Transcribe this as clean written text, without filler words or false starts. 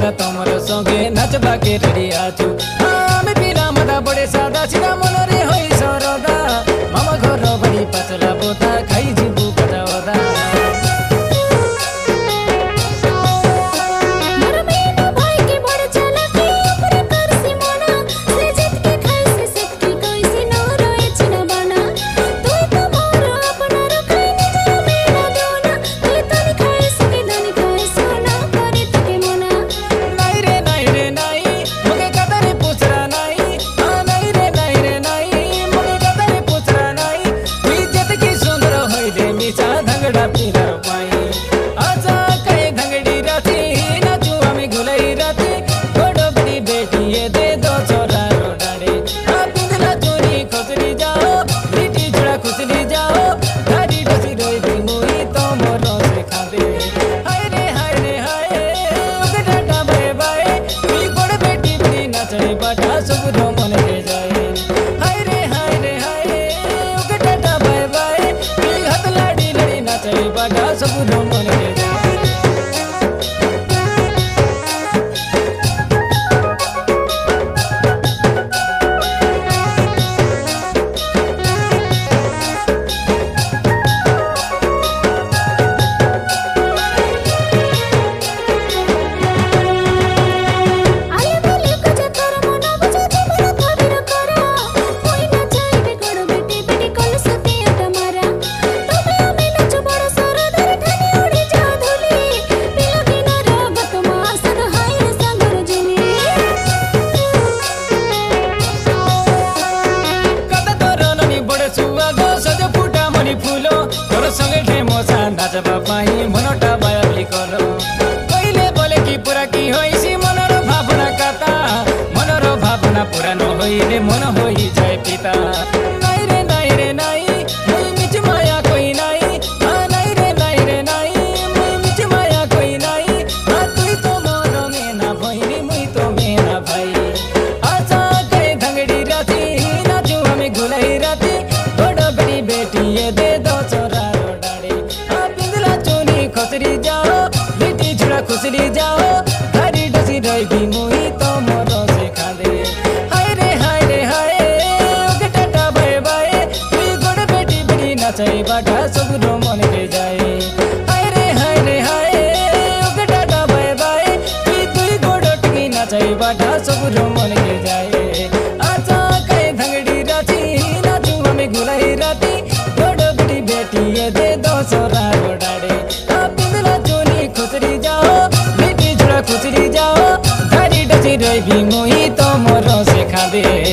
दादा तमर संगे नाचबा के रेडी आछु आमे पिला मदा बड़े सादा सिधा मनरे होई सरदा मामा घर बड़ी पचला बोता खाई जिबु पटावदा मनटा बाया करो कहिले बोले कि पूरा की होइसी मनर भावना कथा मनर भावना पूरा न होइले मन होई जाय पिता नाइ रे नाइ मुई मिच माया कोई नाइ नाइ रे नाइ मुई मिच माया कोई नाइ तुई तो मन में ना भइनी मुई तो में ना भाई आजा गए धंगड़ी राती नाचू हमें गुलाई राती बड़ बड़ी बेटी ये दे दो चोरा खुसरी जाओ बेटी छुड़ा खुसरी जाओ हरी डसी रही मुई तो मोरो से खा दे हाय रे ओके टाटा बाय बाय तुई गोड़ बेटी बड़ी नाचाई बाटा सब रो मन के जाए हाय रे ओके टाटा बाय बाय तुई गोड़ टिकी नाचाई बाटा सब रो मन के जाए आजा कहे धंगड़ी राती नाचू हमें गुलाई राती गोड़ बड़ी बेटी ये दे दो सोरा गोडाड़े खुसरी जाओ धारी डसी रही मुई तो मोरो से खा दे।